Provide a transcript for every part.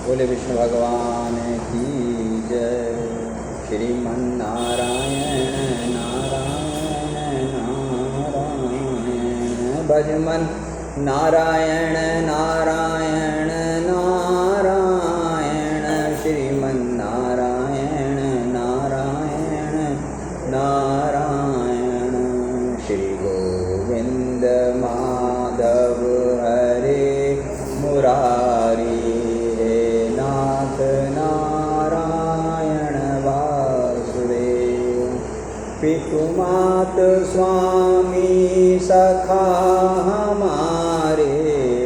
बोले विष्णु भगवान की जय। श्रीमन्नारायण नारायण नारायण भजमन नारायण नारायण नारायण श्रीमन्नारायण नारायण नारायण। श्री गोविंद माधव हरे मुरारी पितुमात स्वामी सखा हमारे,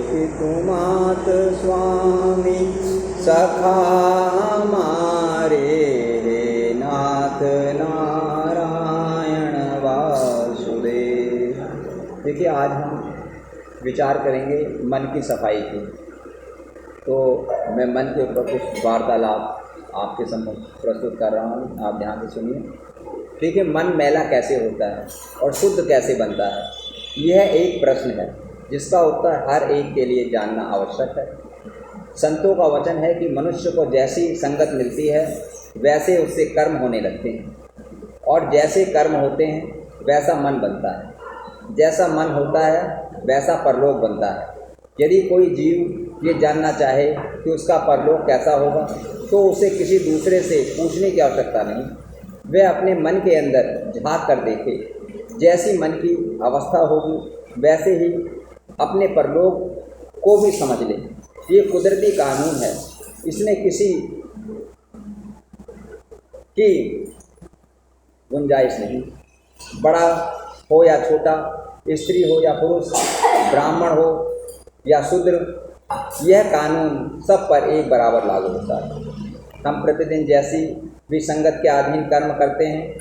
पितुमात स्वामी सखा हमारे, नाथ नारायण वासुदेव। देखिए, आज हम विचार करेंगे मन की सफाई की। तो मैं मन के ऊपर कुछ वार्तालाप आपके सम्मुख प्रस्तुत कर रहा हूँ, आप ध्यान से सुनिए। ठीक है, मन मैला कैसे होता है और शुद्ध कैसे बनता है, यह एक प्रश्न है जिसका उत्तर हर एक के लिए जानना आवश्यक है। संतों का वचन है कि मनुष्य को जैसी संगत मिलती है वैसे उससे कर्म होने लगते हैं, और जैसे कर्म होते हैं वैसा मन बनता है, जैसा मन होता है वैसा परलोक बनता है। यदि कोई जीव ये जानना चाहे कि उसका परलोक कैसा होगा तो उसे किसी दूसरे से पूछने की आवश्यकता नहीं, वह अपने मन के अंदर झांक कर देखे। जैसी मन की अवस्था होगी वैसे ही अपने परलोक को भी समझ ले। ये कुदरती कानून है, इसमें किसी की गुंजाइश नहीं। बड़ा हो या छोटा, स्त्री हो या पुरुष, ब्राह्मण हो या शूद्र, यह कानून सब पर एक बराबर लागू होता है। हम प्रतिदिन जैसी भी संगत के अधीन कर्म करते हैं,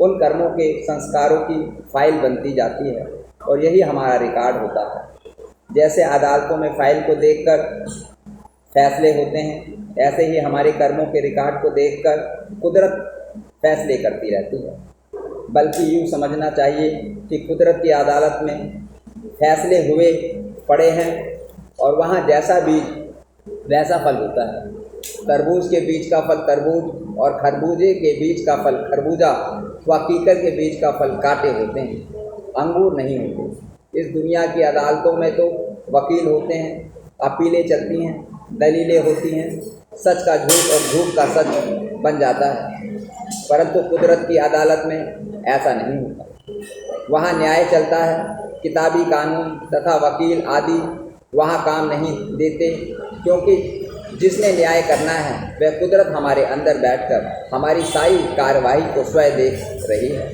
उन कर्मों के संस्कारों की फाइल बनती जाती है और यही हमारा रिकॉर्ड होता है। जैसे अदालतों में फाइल को देखकर फैसले होते हैं, ऐसे ही हमारे कर्मों के रिकॉर्ड को देखकर कुदरत फैसले करती रहती है। बल्कि यूँ समझना चाहिए कि कुदरत की अदालत में फैसले हुए पड़े हैं और वहाँ जैसा बीज वैसा फल होता है। तरबूज के बीज का फल तरबूज और खरबूजे के बीज का फल खरबूजा व कीकर के बीज का फल कांटे होते हैं, अंगूर नहीं होते। इस दुनिया की अदालतों में तो वकील होते हैं, अपीलें चलती हैं, दलीलें होती हैं, सच का झूठ और झूठ का सच बन जाता है। परंतु कुदरत की अदालत में ऐसा नहीं होता। वहाँ न्याय चलता है, किताबी कानून तथा वकील आदि वहाँ काम नहीं देते, क्योंकि जिसने न्याय करना है वह कुदरत हमारे अंदर बैठकर हमारी सारी कार्यवाही को स्वयं देख रही है।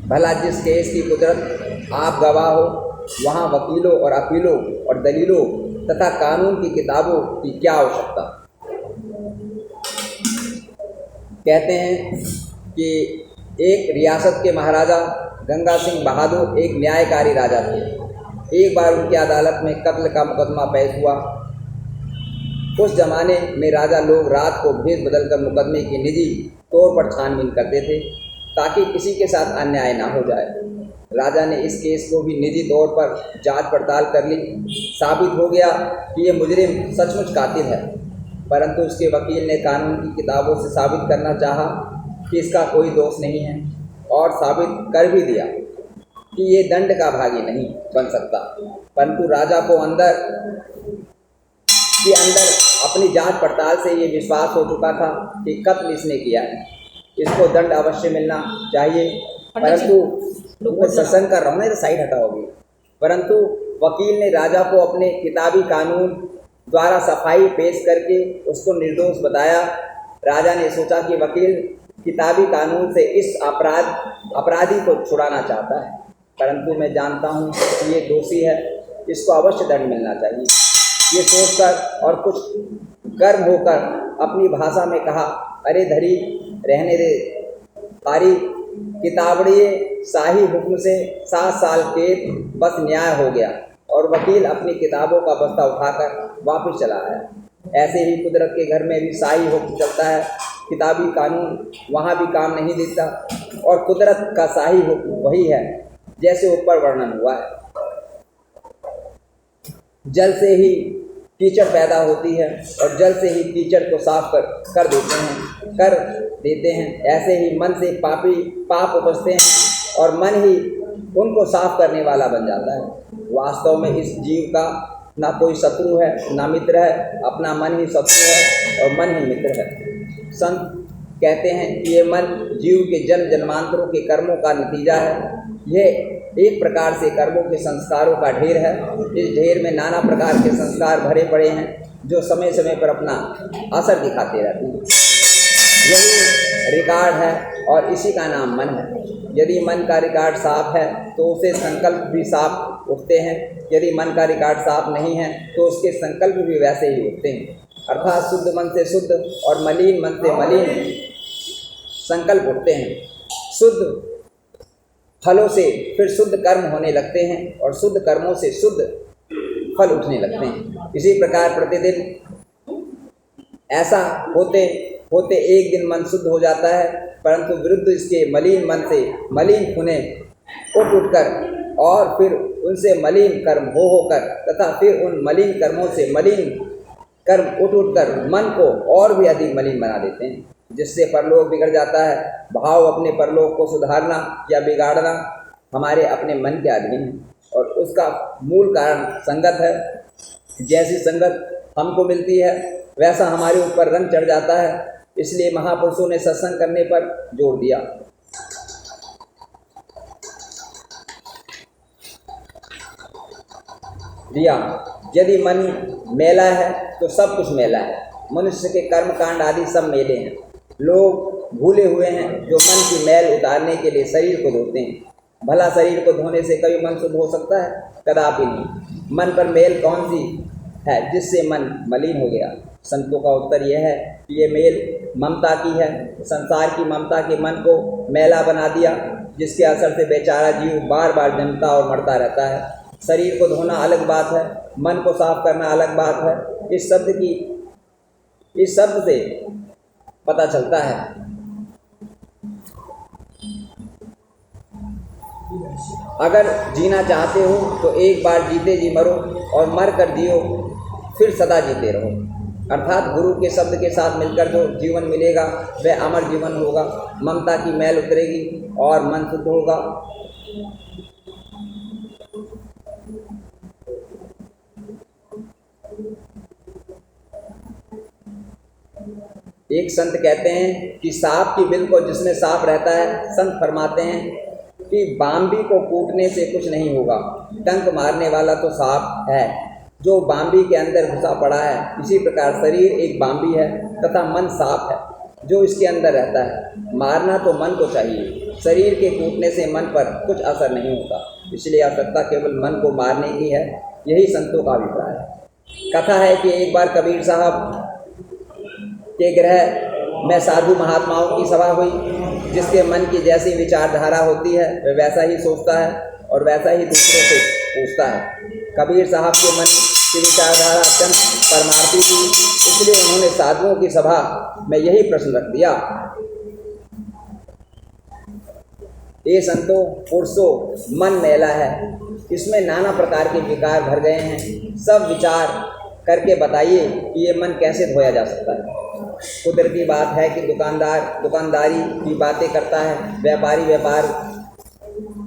भला जिस केस की कुदरत आप गवाह हो, वहाँ वकीलों और अपीलों और दलीलों तथा कानून की किताबों की क्या आवश्यकता। कहते हैं कि एक रियासत के महाराजा गंगा सिंह बहादुर एक न्यायकारी राजा थे। एक बार उनकी अदालत में कत्ल का मुकदमा पेश हुआ। उस जमाने में राजा लोग रात को भेद बदलकर मुकदमे की निजी तौर पर छानबीन करते थे ताकि किसी के साथ अन्याय ना हो जाए। राजा ने इस केस को भी निजी तौर पर जांच पड़ताल कर ली। साबित हो गया कि ये मुजरिम सचमुच कातिल है, परंतु उसके वकील ने कानून की किताबों से साबित करना चाहा कि इसका कोई दोष नहीं है, और साबित कर भी दिया कि ये दंड का भागी नहीं बन सकता। परंतु राजा को अंदर अपनी जांच पड़ताल से ये विश्वास हो चुका था कि कत्ल इसने किया है, इसको दंड अवश्य मिलना चाहिए। परंतु मैं सत्संग कर रहा हूँ ना, तो साइड हटा होगी। परंतु वकील ने राजा को अपने किताबी कानून द्वारा सफाई पेश करके उसको निर्दोष बताया। राजा ने सोचा कि वकील किताबी कानून से इस अपराधी को छुड़ाना चाहता है, परंतु मैं जानता हूँ कि ये दोषी है, इसको अवश्य दंड मिलना चाहिए। ये सोचकर और कुछ गर्म होकर अपनी भाषा में कहा, अरे धरी रहने दे, तारी किताबड़िए शाही हुक्म से 7 साल के बस न्याय हो गया। और वकील अपनी किताबों का बस्ता उठाकर वापस चला आया। ऐसे ही कुदरत के घर में भी शाही हुक्म चलता है, किताबी कानून वहाँ भी काम नहीं देता, और कुदरत का शाही हुक्म वही है जैसे ऊपर वर्णन हुआ है। जल से ही कीचड़ पैदा होती है और जल से ही कीचड़ को साफ कर देते हैं। ऐसे ही मन से पाप उपजते हैं और मन ही उनको साफ करने वाला बन जाता है। वास्तव में इस जीव का ना कोई शत्रु है ना मित्र है, अपना मन ही शत्रु है और मन ही मित्र है। संत कहते हैं कि ये मन जीव के जन्म जन्मांतरों के कर्मों का नतीजा है। यह एक प्रकार से कर्मों के संस्कारों का ढेर है। इस ढेर में नाना प्रकार के संस्कार भरे पड़े हैं जो समय समय पर अपना असर दिखाते रहते हैं। यही रिकॉर्ड है और इसी का नाम मन है। यदि मन का रिकॉर्ड साफ है तो उसे संकल्प भी साफ उठते हैं। यदि मन का रिकॉर्ड साफ नहीं है तो उसके संकल्प भी वैसे ही उठते हैं। अर्थात शुद्ध मन से शुद्ध और मलिन मन से मलिन संकल्प उठते हैं। शुद्ध फलों से फिर शुद्ध कर्म होने लगते हैं और शुद्ध कर्मों से शुद्ध फल उठने लगते हैं। इसी प्रकार प्रतिदिन ऐसा होते होते एक दिन मन शुद्ध हो जाता है, परंतु विरुद्ध इसके मलिन मन से मलिन खुनें उठकर और फिर उनसे मलिन कर्म होकर तथा फिर उन मलिन कर्मों से मलिन कर्म उठकर मन को और भी अधिक मलिन बना देते हैं, जिससे परलोक बिगड़ जाता है। भाव अपने परलोक को सुधारना या बिगाड़ना हमारे अपने मन के अधीन है और उसका मूल कारण संगत है। जैसी संगत हमको मिलती है वैसा हमारे ऊपर रंग चढ़ जाता है। इसलिए महापुरुषों ने सत्संग करने पर जोर दिया। यदि मन मेला है तो सब कुछ मेला है। मनुष्य के कर्म कांड आदि सब मेले हैं। लोग भूले हुए हैं जो मन की मैल उतारने के लिए शरीर को धोते हैं। भला शरीर को धोने से कभी मन शुद्ध हो सकता है? कदापि नहीं। मन पर मेल कौन सी है जिससे मन मलिन हो गया? संतों का उत्तर यह है कि ये मेल ममता की है। संसार की ममता के मन को मैला बना दिया, जिसके असर से बेचारा जीव बार बार जन्मता और मरता रहता है। शरीर को धोना अलग बात है, मन को साफ करना अलग बात है। इस शब्द से पता चलता है अगर जीना चाहते हो तो एक बार जीते जी मरो और मर कर जियो फिर सदा जीते रहो। अर्थात गुरु के शब्द के साथ मिलकर जो जीवन मिलेगा वह अमर जीवन होगा। ममता की मैल उतरेगी और मन शुद्ध होगा। एक संत कहते हैं कि सांप की बिल को जिसमें सांप रहता है, संत फरमाते हैं कि बाम्बी को कूटने से कुछ नहीं होगा। डंक मारने वाला तो सांप है जो बाम्बी के अंदर घुसा पड़ा है। इसी प्रकार शरीर एक बाम्बी है तथा मन सांप है जो इसके अंदर रहता है। मारना तो मन को चाहिए, शरीर के कूटने से मन पर कुछ असर नहीं होता। इसलिए आवश्यकता केवल मन को मारने की है। यही संतों का अभिप्राय है। कथा है कि एक बार कबीर साहब के गृह में साधु महात्माओं की सभा हुई। जिसके मन की जैसी विचारधारा होती है वह वैसा ही सोचता है और वैसा ही दूसरों से पूछता है। कबीर साहब के मन की विचारधारा अत्यंत परमार्थी थी, इसलिए उन्होंने साधुओं की सभा में यही प्रश्न रख दिया। ये संतों पुरुषों, मन मैला है, इसमें नाना प्रकार के विकार भर गए हैं। सब विचार करके बताइए कि ये मन कैसे धोया जा सकता है। कुदरती बात है कि दुकानदार दुकानदारी की बातें करता है, व्यापारी व्यापार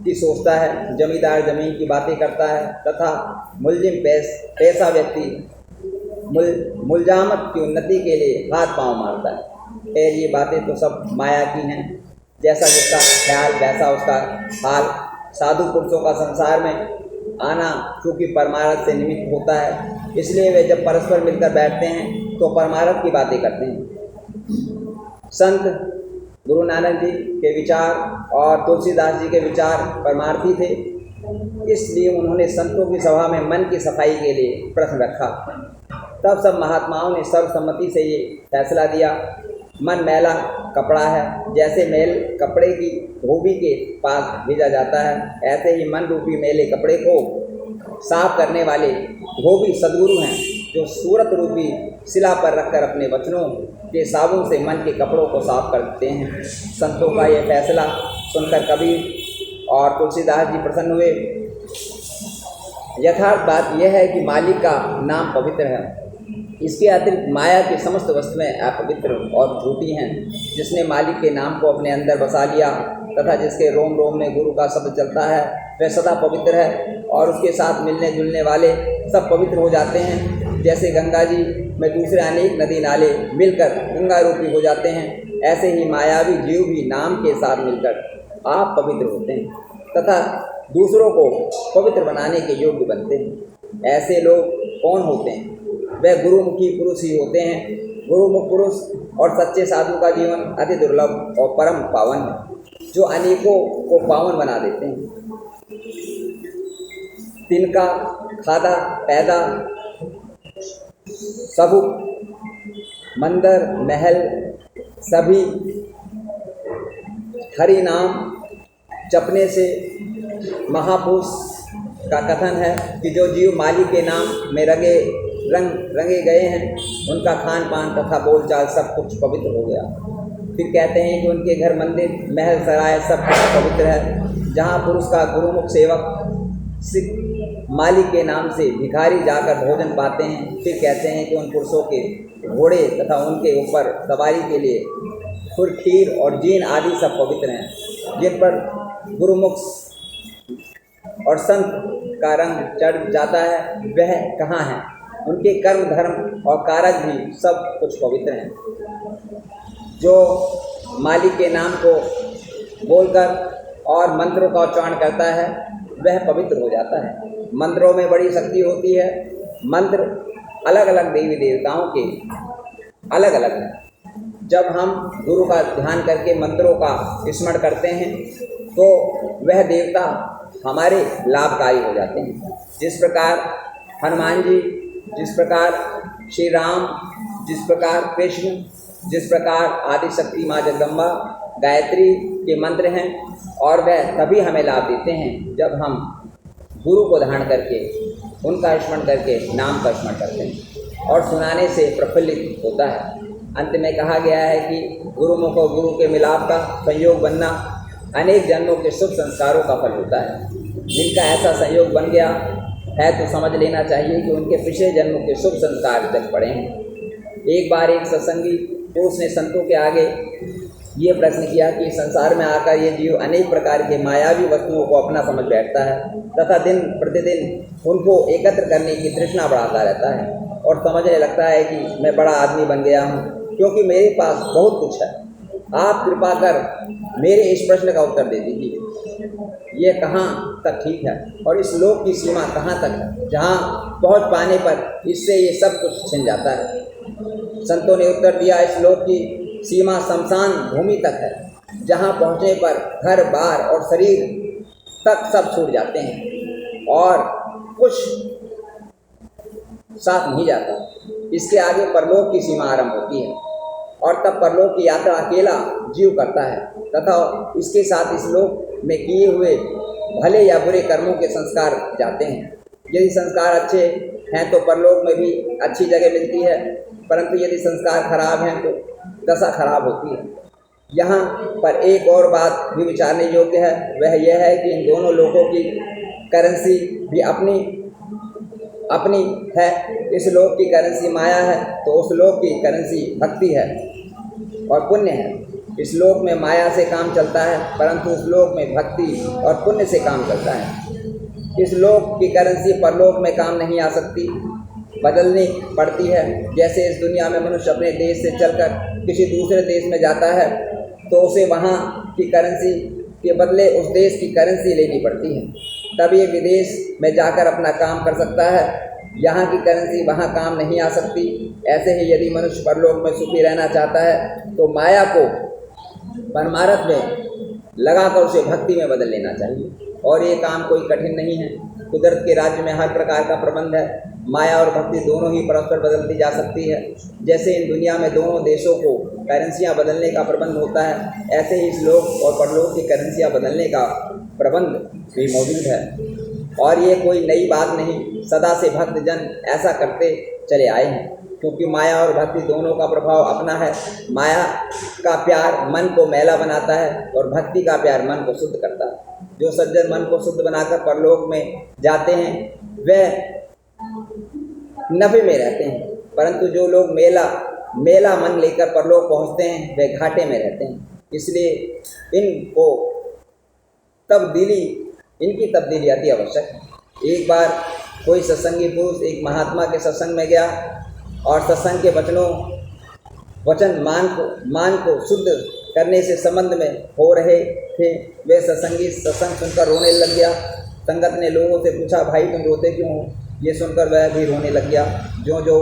की सोचता है, जमींदार जमीन की बातें करता है तथा मुलजिम पैसा व्यक्ति मुलजामत की उन्नति के लिए हाथ पांव मारता है। खैर ये बातें तो सब माया की हैं। जैसा जिसका ख्याल वैसा उसका हाल। साधु पुरुषों का संसार में आना चूँकि परमार्थ से निमित्त होता है, इसलिए वे जब परस्पर मिलकर बैठते हैं तो परमार्थ की बातें करते हैं। संत गुरु नानक जी के विचार और तुलसीदास जी के विचार परमार्थी थे, इसलिए उन्होंने संतों की सभा में मन की सफाई के लिए प्रश्न रखा। तब सब महात्माओं ने सर्वसम्मति से ये फैसला दिया, मन मैला कपड़ा है। जैसे मैल कपड़े की धोबी के पास भेजा जाता है, ऐसे ही मन रूपी मैले कपड़े को साफ करने वाले धोबी सद्गुरु हैं, जो सूरत रूपी शिला पर रखकर अपने वचनों के साबुन से मन के कपड़ों को साफ करते हैं। संतों का यह फैसला सुनकर कबीर और तुलसीदास जी प्रसन्न हुए। यथार्थ बात यह है कि मालिक का नाम पवित्र है। इसके अतिरिक्त माया की समस्त वस्तुएं अपवित्र और झूठी हैं। जिसने मालिक के नाम को अपने अंदर बसा लिया तथा जिसके रोम रोम में गुरु का शब्द चलता है वह सदा पवित्र है और उसके साथ मिलने जुलने वाले सब पवित्र हो जाते हैं। जैसे गंगा जी में दूसरे अनेक नदी नाले मिलकर गंगा रूपी हो जाते हैं, ऐसे ही मायावी जीव भी नाम के साथ मिलकर आप पवित्र होते हैं तथा दूसरों को पवित्र बनाने के योग्य बनते हैं। ऐसे लोग कौन होते हैं? वह गुरुमुखी पुरुष ही होते हैं। गुरुमुख पुरुष और सच्चे साधु का जीवन अति दुर्लभ और परम पावन है, जो अनेकों को पावन बना देते हैं। तिनका खादा पैदा सबू मंदिर महल सभी हरि नाम जपने से महापुरुष का कथन है कि जो जीव मालिक के नाम में रंगे गए हैं उनका खान पान तथा बोलचाल सब कुछ पवित्र हो गया। फिर कहते हैं कि उनके घर मंदिर महल सराय सब कुछ पवित्र है। जहाँ पुरुष का गुरुमुख सेवक सिख मालिक के नाम से भिखारी जाकर भोजन पाते हैं। फिर कहते हैं कि उन पुरुषों के घोड़े तथा उनके ऊपर सवारी के लिए खुर खीर और जीन आदि सब पवित्र हैं। जिन पर गुरुमुख और संत का रंग चढ़ जाता है वह कहाँ है? उनके कर्म धर्म और कारक भी सब कुछ पवित्र हैं। जो मालिक के नाम को बोलकर और मंत्रों का उच्चारण करता है वह पवित्र हो जाता है। मंत्रों में बड़ी शक्ति होती है। मंत्र अलग अलग देवी देवताओं के अलग अलग हैं। जब हम गुरु का ध्यान करके मंत्रों का स्मरण करते हैं तो वह देवता हमारे लाभकारी हो जाते हैं। जिस प्रकार हनुमान जी, जिस प्रकार श्री राम, जिस प्रकार कृष्ण, जिस प्रकार आदि शक्ति माँ जगदम्बा गायत्री के मंत्र हैं और वह तभी हमें लाभ देते हैं जब हम गुरु को धारण करके उनका स्मरण करके नाम का स्मरण करते हैं और सुनाने से प्रफुल्लित होता है। अंत में कहा गया है कि गुरुमुख और गुरु के मिलाप का संयोग बनना अनेक जन्मों के शुभ संस्कारों का फल होता है। जिनका ऐसा संयोग बन गया है तो समझ लेना चाहिए कि उनके पिछले जन्मों के शुभ संस्कार जग पड़े हैं। एक बार एक सत्संगी पुरुष ने संतों के आगे ये प्रश्न किया कि संसार में आकर ये जीव अनेक प्रकार के मायावी वस्तुओं को अपना समझ बैठता है तथा दिन प्रतिदिन उनको एकत्र करने की तृष्णा बढ़ाता रहता है और समझने लगता है कि मैं बड़ा आदमी बन गया हूँ क्योंकि मेरे पास बहुत कुछ है। आप कृपा कर मेरे इस प्रश्न का उत्तर दे दीजिए। ये कहाँ तक ठीक है और इस लोक की सीमा कहाँ तक है जहाँ पहुँच पाने पर इससे ये सब कुछ छिन जाता है? संतों ने उत्तर दिया, इस लोक की सीमा शमशान भूमि तक है जहाँ पहुँचने पर घर बार और शरीर तक सब छूट जाते हैं और कुछ साथ नहीं जाता। इसके आगे परलोक की सीमा आरंभ होती है और तब परलोक की यात्रा अकेला जीव करता है तथा इसके साथ इस लोक में किए हुए भले या बुरे कर्मों के संस्कार जाते हैं। यदि संस्कार अच्छे हैं तो परलोक में भी अच्छी जगह मिलती है, परंतु यदि संस्कार खराब हैं तो दशा खराब होती है। यहाँ पर एक और बात भी विचारने योग्य है, वह यह है कि इन दोनों लोगों की करेंसी भी अपनी है। इस लोक की करेंसी माया है तो उस लोक की करेंसी भक्ति है और पुण्य है। इस लोक में माया से काम चलता है परंतु उस लोक में भक्ति और पुण्य से काम चलता है। इस लोक की करेंसी परलोक में काम नहीं आ सकती, बदलनी पड़ती है। जैसे इस दुनिया में मनुष्य अपने देश से चलकर किसी दूसरे देश में जाता है तो उसे वहाँ की करेंसी के बदले उस देश की करेंसी लेनी पड़ती है, तब ये विदेश में जाकर अपना काम कर सकता है। यहाँ की करेंसी वहाँ काम नहीं आ सकती। ऐसे ही यदि मनुष्य परलोक में सुखी रहना चाहता है तो माया को परमार्थ में लगाकर उसे भक्ति में बदल लेना चाहिए और ये काम कोई कठिन नहीं है। कुदरत के राज्य में हर प्रकार का प्रबंध है। माया और भक्ति दोनों ही परस्पर बदलती जा सकती है। जैसे इन दुनिया में दोनों देशों को करेंसियाँ बदलने का प्रबंध होता है, ऐसे ही इस लोक और परलोक की करेंसियाँ बदलने का प्रबंध भी मौजूद है और ये कोई नई बात नहीं। सदा से भक्त जन ऐसा करते चले आए हैं क्योंकि माया और भक्ति दोनों का प्रभाव अपना है। माया का प्यार मन को मैला बनाता है और भक्ति का प्यार मन को शुद्ध करता है। जो सज्जन मन को शुद्ध बनाकर परलोक में जाते हैं वे नफे में रहते हैं, परंतु जो लोग मेला मन लेकर परलोक पहुँचते हैं वे घाटे में रहते हैं। इसलिए इनकी तब्दीली अति आवश्यक है। एक बार कोई सत्संगी पुरुष एक महात्मा के सत्संग में गया और सत्संग के वचन मान को शुद्ध करने से संबंध में हो रहे थे। वे सत्संगी सत्संग सुनकर रोने लग गया। संगत ने लोगों से पूछा, भाई तुम रोते क्यों हो? ये सुनकर वह भी रोने लग गया। जो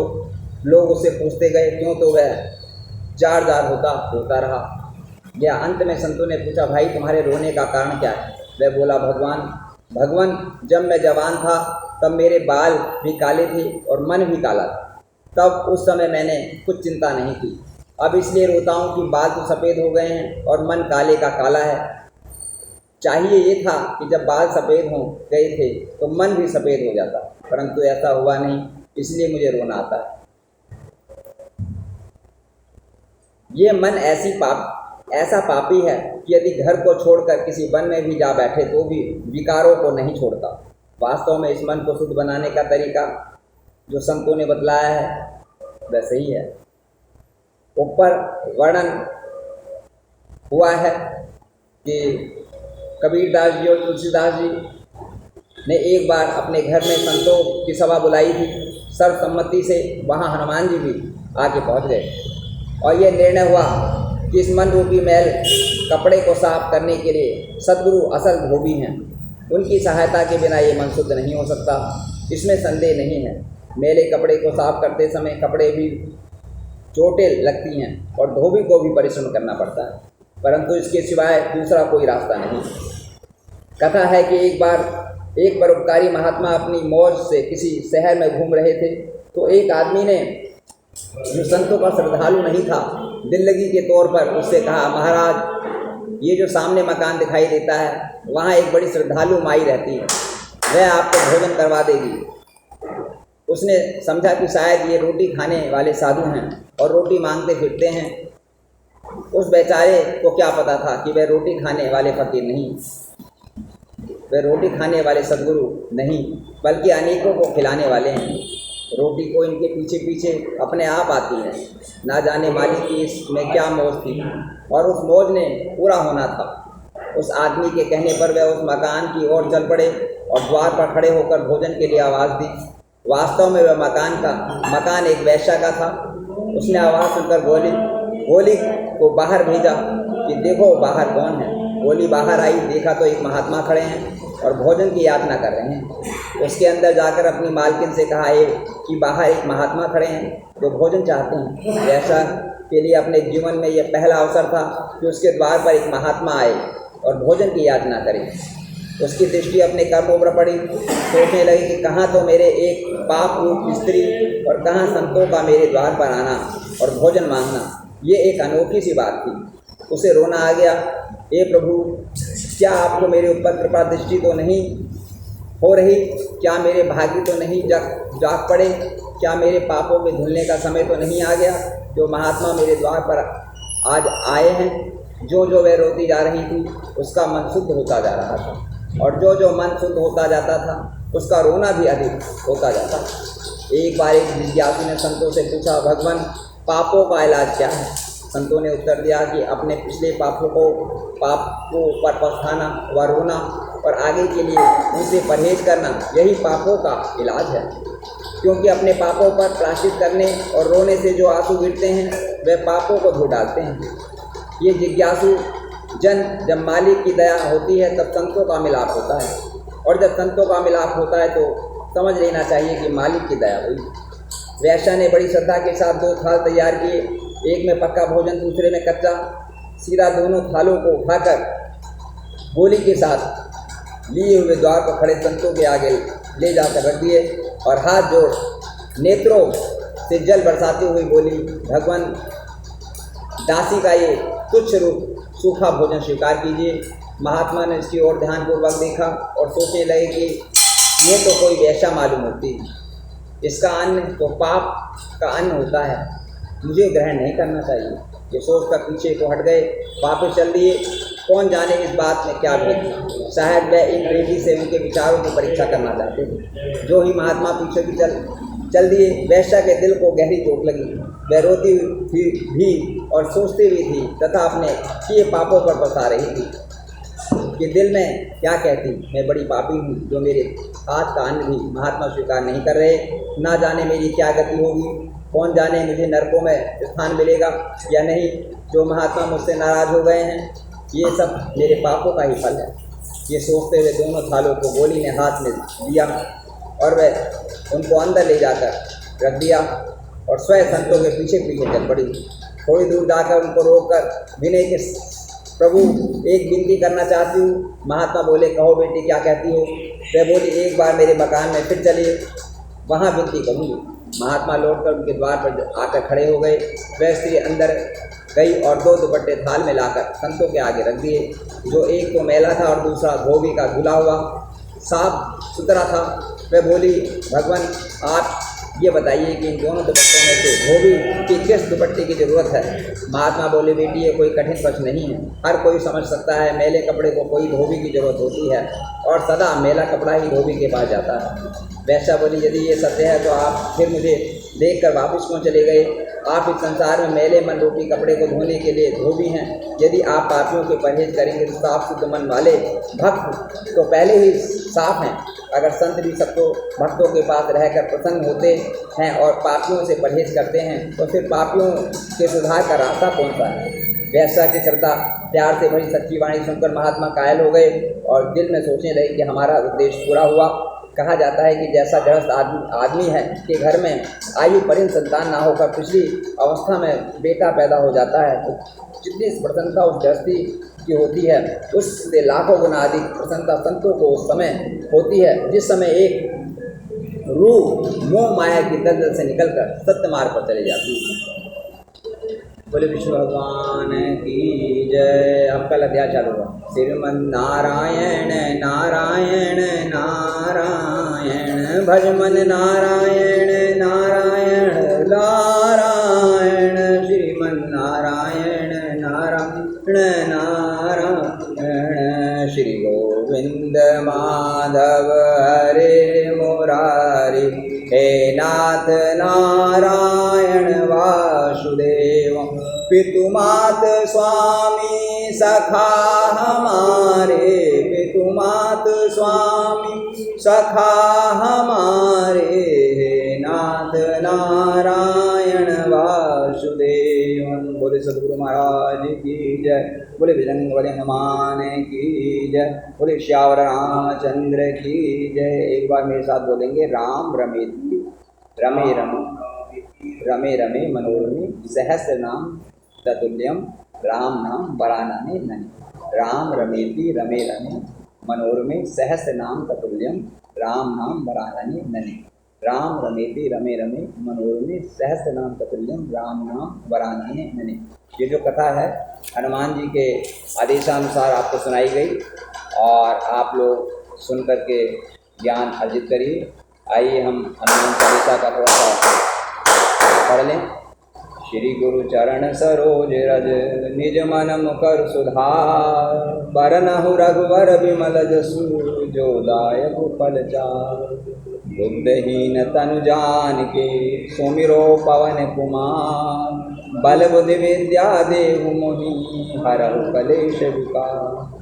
लोग उससे पूछते गए क्यों, तो वह जार होता रहा। या अंत में संतों ने पूछा, भाई तुम्हारे रोने का कारण क्या है? वह बोला, भगवान जब मैं जवान था तब मेरे बाल भी काले थे और मन भी काला था। तब उस समय मैंने कुछ चिंता नहीं की। अब इसलिए रोता हूँ कि बाल तो सफ़ेद हो गए हैं और मन काले का काला है। चाहिए ये था कि जब बाल सफ़ेद हो गए थे तो मन भी सफ़ेद हो जाता, परंतु ऐसा हुआ नहीं, इसलिए मुझे रोना आता है। ये मन ऐसा पापी है कि यदि घर को छोड़कर किसी वन में भी जा बैठे तो भी विकारों को नहीं छोड़ता। वास्तव में इस मन को शुद्ध बनाने का तरीका जो संतों ने बतलाया है वह सही है। ऊपर वर्णन हुआ है कि कबीरदास जी और तुलसीदास जी ने एक बार अपने घर में संतों की सभा बुलाई थी। सर्वसम्मति से वहाँ हनुमान जी भी आके पहुँच गए और यह निर्णय हुआ कि इस मन रूपी मैल कपड़े को साफ करने के लिए सद्गुरु असल धोबी हैं। उनकी सहायता के बिना ये मन शुद्ध नहीं हो सकता, इसमें संदेह नहीं है। मैले कपड़े को साफ करते समय कपड़े भी चोटें लगती हैं और धोबी को भी परिश्रम करना पड़ता है, परंतु इसके सिवाय दूसरा कोई रास्ता नहीं। कथा है कि एक परोपकारी महात्मा अपनी मौज से किसी शहर में घूम रहे थे तो एक आदमी ने, जो संतों का श्रद्धालु नहीं था, दिल्लगी के तौर पर उससे कहा, महाराज ये जो सामने मकान दिखाई देता है वहाँ एक बड़ी श्रद्धालु माई रहती है, वह आपको भोजन करवा देगी। उसने समझा कि शायद ये रोटी खाने वाले साधु हैं और रोटी मांगते फिरते हैं। उस बेचारे को क्या पता था कि वह रोटी खाने वाले फकीर नहीं, वह रोटी खाने वाले सद्गुरु नहीं, बल्कि अनेकों को खिलाने वाले हैं। रोटी को इनके पीछे पीछे अपने आप आती है। ना जाने मालिक की इसमें क्या मौज थी, और उस मौज ने पूरा होना था। उस आदमी के कहने पर वह उस मकान की ओर चल पड़े और द्वार पर खड़े होकर भोजन के लिए आवाज़ दी। वास्तव में वह मकान एक वैश्या का था। उसने आवाज़ सुनकर गोली को बाहर भेजा कि देखो बाहर कौन है। गोली बाहर आई, देखा तो एक महात्मा खड़े हैं और भोजन की याचना कर रहे हैं। उसके अंदर जाकर अपनी मालकिन से कहा कि बाहर एक महात्मा खड़े हैं जो भोजन चाहते हैं। वैसा के लिए अपने जीवन में यह पहला अवसर था कि उसके द्वार पर एक महात्मा आए और भोजन की याचना करे। उसकी दृष्टि अपने कर्मों पर पड़ी। सोचने लगी कि कहाँ तो मेरे एक पाप रूप स्त्री और कहाँ संतों का मेरे द्वार पर आना और भोजन मांगना। ये एक अनोखी सी बात थी। उसे रोना आ गया, हे प्रभु, क्या आपको मेरे ऊपर कृपा दृष्टि तो नहीं हो रही? क्या मेरे भाग्य तो नहीं जाग पड़े? क्या मेरे पापों में धुलने का समय तो नहीं आ गया? जो महात्मा मेरे द्वार पर आज आए हैं, जो वह रोती जा रही थी उसका मन शुद्ध होता जा रहा था, और जो मन शुद्ध होता जाता था उसका रोना भी अधिक होता जाता। एक बार एक जिज्ञासु ने संतों से पूछा, भगवान पापों का इलाज क्या है? संतों ने उत्तर दिया कि अपने पिछले पापों पर पछताना व रोना और आगे के लिए उनसे परहेज करना, यही पापों का इलाज है। क्योंकि अपने पापों पर प्रायश्चित करने और रोने से जो आंसू गिरते हैं वे पापों को धो डालते हैं। ये जिज्ञासु जन जब मालिक की दया होती है तब संतों का मिलाप होता है, और जब संतों का मिलाप होता है तो समझ लेना चाहिए कि मालिक की दया हुई। वैश्या ने बड़ी श्रद्धा के साथ 2 थाल तैयार किए, एक में पक्का भोजन, दूसरे में कच्चा। सीधा दोनों थालों को उठाकर गोली के साथ लिए हुए द्वार पर खड़े संतों के आगे ले जाकर रख दिए और हाथ जोड़ नेत्रों से जल बरसाती हुई बोली, भगवान दासी का ये तुच्छ रूप सूखा भोजन स्वीकार कीजिए। महात्मा ने इसकी ओर ध्यानपूर्वक देखा और सोचने लगे कि ये तो कोई वैश्या मालूम होती, इसका अन्न तो पाप का अन्न होता है, मुझे ग्रहण नहीं करना चाहिए। ये सोचकर पीछे को हट गए, वापस चल दिए कौन जाने इस बात में क्या भेद था। शायद वह इन रेडी से उनके विचारों की परीक्षा करना चाहते थे। जो ही महात्मा पीछे की चल दिए, वैश्या के दिल को गहरी चोट लगी। वह रोती भी और सोचती भी थी तथा अपने किए पापों पर बता रही थी कि दिल में क्या कहती, मैं बड़ी पापी हूँ जो मेरे हाथ का अन्न भी महात्मा स्वीकार नहीं कर रहे। ना जाने मेरी क्या गति होगी, कौन जाने मुझे नरकों में स्थान मिलेगा या नहीं। जो महात्मा मुझसे नाराज हो गए हैं, ये सब मेरे पापों का ही फल है। ये सोचते हुए दोनों थालों को गोली ने हाथ में दिया और वह उनको अंदर ले जाकर रख दिया और स्वयं संतों के पीछे पीछे चल पड़ी। थोड़ी दूर जाकर उनको रोककर विनय के प्रभु एक विनती करना चाहती हूँ। महात्मा बोले, कहो बेटी क्या कहती हो। वह बोली, एक बार मेरे मकान में फिर चलिए, वहाँ विनती करूँगी। महात्मा लौटकर उनके द्वार पर आकर खड़े हो गए। वह स्त्री अंदर गई और 2 दुपट्टे थाल में लाकर संतों के आगे रख दिए, जो एक तो मैला था और दूसरा धोबी का धुला हुआ साफ सुथरा था। वह बोली, भगवान आप ये बताइए कि इन दोनों दुपट्टों में से धोबी की किस दुपट्टे की जरूरत है। महात्मा बोले, बेटी ये कोई कठिन प्रश्न नहीं है, हर कोई समझ सकता है। मेले कपड़े को कोई धोबी की जरूरत होती है और सदा मेला कपड़ा ही धोबी के पास जाता है। वैश्या बोली, यदि ये सत्य है तो आप फिर मुझे देखकर वापस क्यों चले गए। आप इस संसार में मेले मन रूपी कपड़े को धोने के लिए धोबी हैं। यदि आप पापियों के परहेज करेंगे तो साफ शुद्ध मन वाले भक्त तो पहले ही साफ हैं। अगर संत भी सबको भक्तों के पास रहकर प्रसन्न होते हैं और पापियों से परहेज करते हैं तो फिर पापियों के सुधार का रास्ता कौन सा है। वैसा की श्रद्धा प्यार से भरी सच्ची वाणी सुनकर महात्मा कायल हो गए और दिल में सोचने लगे कि हमारा उद्देश्य पूरा हुआ। कहा जाता है कि जैसा गृहस्थ आदमी है कि घर में आयु परिण संतान ना होकर पिछली अवस्था में बेटा पैदा हो जाता है, तो जितनी प्रसन्नता उस गृहस्थी की होती है उससे लाखों गुना अधिक प्रसन्नता संतों को उस समय होती है जिस समय एक रूह मोह माया की दलदल से निकलकर सत्य मार्ग पर चले जाती है। बोले विष्णु भगवान की जय। अब कल अध्याय चालू हुआ। श्रीमन नारायण नारायण नारायण भजमन नारायण नारायण नारायण श्रीमन नारायण नारायण नारायण श्री गोविंद माधव हरे मुरारी हे नाथ नारायण वासुदेव पितुमात स्वामी सखा हमारे पितुमात स्वामी सखा हमारे हे नाथ नारायण वासुदेव। बोले सद्गुरु महाराज की जय। बोले बजरंग बली हनुमान की जय। बोले श्यावर रामचंद्र की जय। एक बार मेरे साथ बोलेंगे, राम रमेति रमे रमे रमे मनोरमे सहस्र नाम ततुल्यम राम नाम वरानने ननि। राम रमेति रमे रमे मनोरमे सहस्र नाम ततुल्यम राम नाम वरानने ननि। राम रमेति रमे रमे मनोरमे सहस्र नाम ततुल्यम राम नाम वरानने ननि। ये जो कथा है हनुमान जी के आदेशानुसार आपको सुनाई गई और आप लोग सुन करके ज्ञान अर्जित करिए। आइए हम हनुमान चालीसा का थोड़ा सा पढ़ लें। श्री गुरु चरण सरोज रज निज मन मुकर सुधार बरनहु रघुवर विमल जसु जो दायक फल चार। बुद्धहीन तनु जान के सुमिरो पवन कुमार बल बुद्धि विद्या देहु मोहि हरहु कलेश विकार।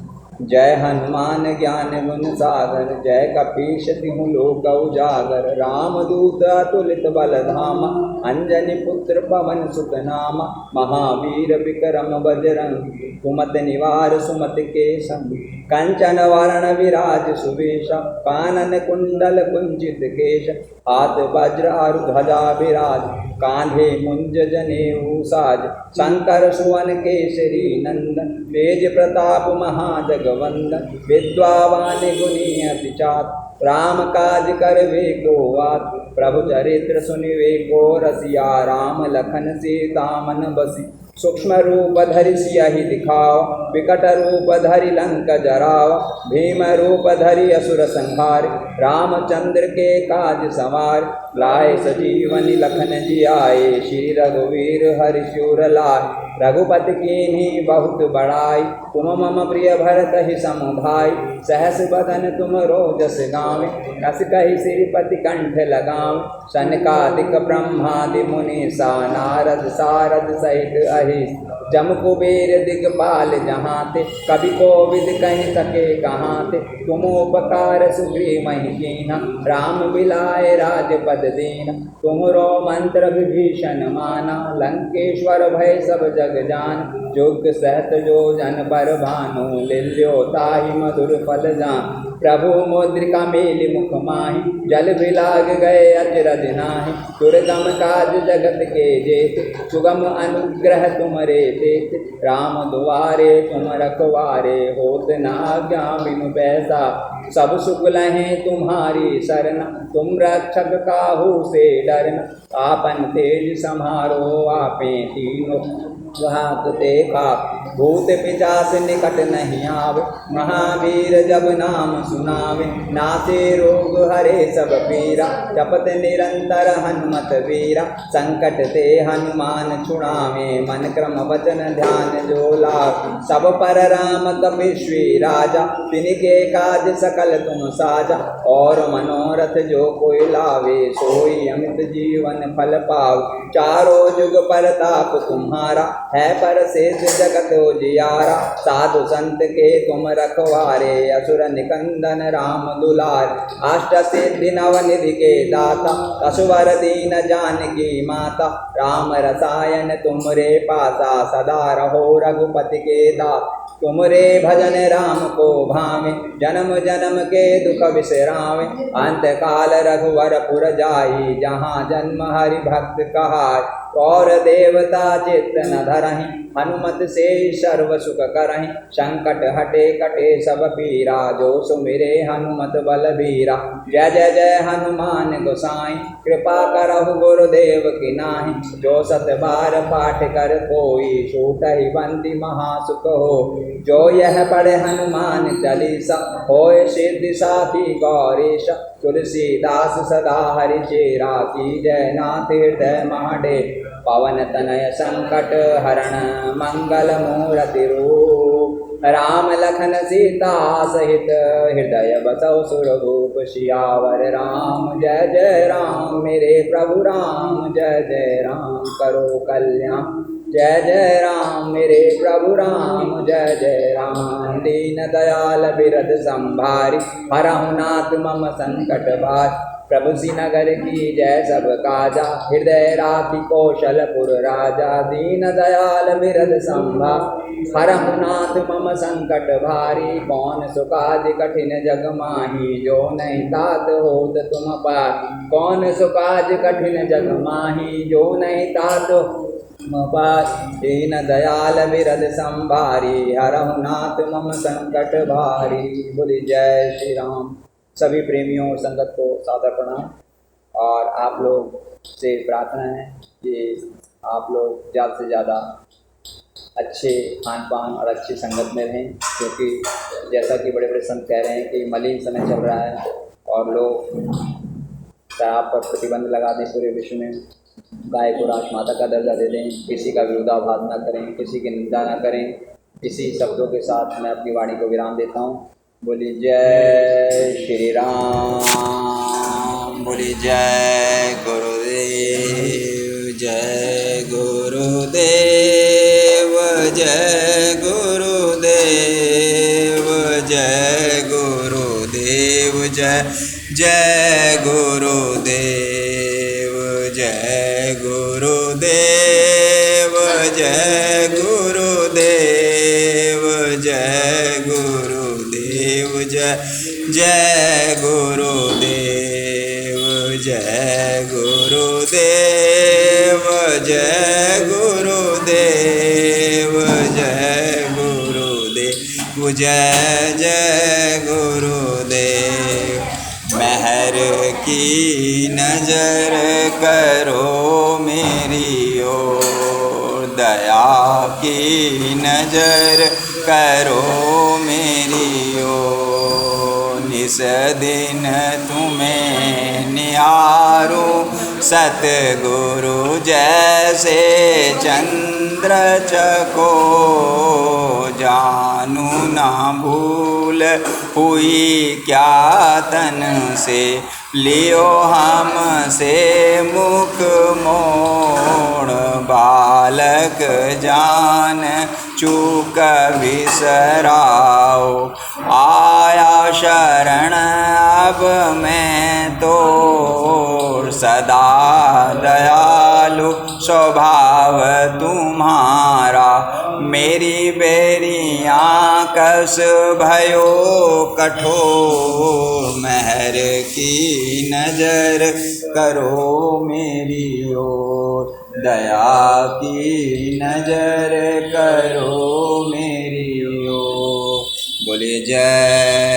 जय हनुमान ज्ञान गुण सागर जय कपीश तिहु लोक उजागर। रामदूत अतुलित बल धामा अंजनी पुत्र पवन सुत नामा। महावीर विक्रम बजरंगी कुमति निवार सुमति के संग। कंचन वरण विराज सुवेश कानन कुंडल कुंजित केश। हाथ वज्र और ध्वजा विराज कांधे मुंज जनेऊ साज। शंकर सुवन केसरी नंदन तेज प्रताप महाजगवंदन। विद्यावान गुणी अति चातुर राम काज करवे को आत, प्रभु चरित्र सुनिवे को रसिया। राम लखन सीता मन बसी, सूक्ष्म रूप धरि सियहि दिखाओ। विकट रूप धरि लंक जराव, भीम रूप धरि असुर संहार। रामचंद्र के काज सवार, लाए सजीवन लखन जियाए। श्री रघुवीर हरि शूर लाए, रघुपति कीन्ही बहुत बड़ाई। तुम मम प्रिय भरत ही समुभाई, सहस बदन तुम रोजस गावें। कस कहि श्रीपति कंठ लगावें, सनकादिक ब्रह्मादि मुनीसा। नारद सारद सहित अहिस, जम कुबेर दिगपाल जहाते। कवि कोविद कहि सके कहाते, तुम उपकार सुग्रीवहि कीन्हा। राम बिलाए राजपद दीन्हा, तुमरो मंत्र विभीषण माना। लंकेश्वर भय सब जग जान, जोग सहत जो जन पर भानु। लील्यो ताहि मधुर फल जान, प्रभु मुद्रिका मेलि मुख माहि। जल बिलाग गए अचरज नाहि, दुर्गम काज जगत के जेते। सुगम अनुग्रह तुमरे तेते, राम दुआरे तुम रखवारे। होत न आज्ञा बिनु पैसा, सब सुख लहें तुम्हारी सरना। तुम रक्षक काहू से डरना, आपन तेज समारो आपे तीनों। ते का भूत पिशाच निकट नहीं आवे, महावीर जब नाम सुनावे। नासे रोग हरे सब पीरा, जपत निरंतर हनुमत वीरा। संकट ते हनुमान छुड़ावे, मन क्रम वचन ध्यान जो लावे। सब पर राम तपस्वी राजा, तिनके काज सकल तुम साजा। और मनोरथ जो कोई लावे, सोई अमित जीवन फल पावे। चारों जुग परताप तुम्हारा, है पर शेष जगत उजियारा। साधु संत के तुम रखवारे, असुर निकंदन राम दुलार। अष्ट सिद्धि नव निधि के दाता, असुवर दीन जानकी माता। राम रसायन तुमरे पासा, सदा रहो रघुपति के दास। तुमरे भजन राम को भावे, जन्म जन्म के दुख बिसरावे। अंत काल रघुवर पुर जाई, जहाँ जन्म हरि भक्त कहाय। और देवता चित्त न धरहि, हनुमत से सर्व सुख करहि। संकट हटे कटे सब पीरा, जो सुमिरे हनुमत बल बीरा। जय जय जय हनुमान गोसाई, कृपा करहु गुरुदेव की नाहि। जो सत बार पाठ कर कोई, छूटहि बंदी महासुख हो। जो यह पढ़े हनुमान चालीसा, होय सिद्धि साखी गौरीश। तुलसीदास सदा हरि चेरा, की जय नाथ हृदय महादेव। पवन तनय संकट हरण, मंगल मूर्ति रूप। राम लखन सीता सहित, हृदय बसौ सुरभूप। सियावर राम जय जय राम, मेरे प्रभु राम जय जय राम। करो कल्याण जय जय राम, मेरे प्रभु राम जय जय राम। दीन दयाल बिरद संभारी, हरहु नाथ मम संकट भार। प्रभु श्रीनगर की जय सब काजा, हृदय राखी कौशलपुर राजा। दीन दयाल बिरद संभारी, हरहु नाथ मम संकट भारी। कौन सुकाज कठिन जग माही, जो नहीं तात होत तुम पार। कौन सुकाज कठिन जग माही, जो नहीं तात पार। दीन दयाल बिरद संभारी, हरहु नाथ मम संकट भारी। बोली जय श्री राम। सभी प्रेमियों और संगत को सादर प्रणाम। और आप लोग से प्रार्थना है कि आप लोग ज़्यादा से ज़्यादा अच्छे खान पान और अच्छी संगत में रहें, क्योंकि जैसा कि बड़े बड़े संत कह रहे हैं कि मलिन समय चल रहा है और लोग शराब पर प्रतिबंध लगा दें पूरे विश्व में। गाय को राजमाता का दर्जा दे दें, किसी का विरोधाभास न करें, किसी की निंदा न करें। इसी शब्दों के साथ मैं अपनी वाणी को विराम देता हूँ। बोली जय श्री राम, बोली जय गुरुदेव, जय गुरुदेव, जय गुरुदेव, जय गुरुदेव, जय जय गुरुदेव, जय गुरुदेव, जय गुरुदेव, जय गुरुदेव, जय जय गुरुदेव, जय गुरुदेव, जय गुरुदेव, जय गुरुदेव, जय जय गुरुदेव। की नजर करो मेरी ओर, दया की नजर करो मेरी ओर। निस दिन तुम्हें निहारूं सतगुरु जैसे चंद्र चको, जानू ना भूल हुई क्या तन से, लियो हमसे मुख मोड़। बालक जान चूक बिसराओ, आया शरण अब मैं तो, सदा दयालु स्वभाव तुम्हारा। मेरी बेरियाँ कस भयो कठोर, मेहर की नजर करो मेरी ओर, दया की नजर करो मेरी ओर। बोले जय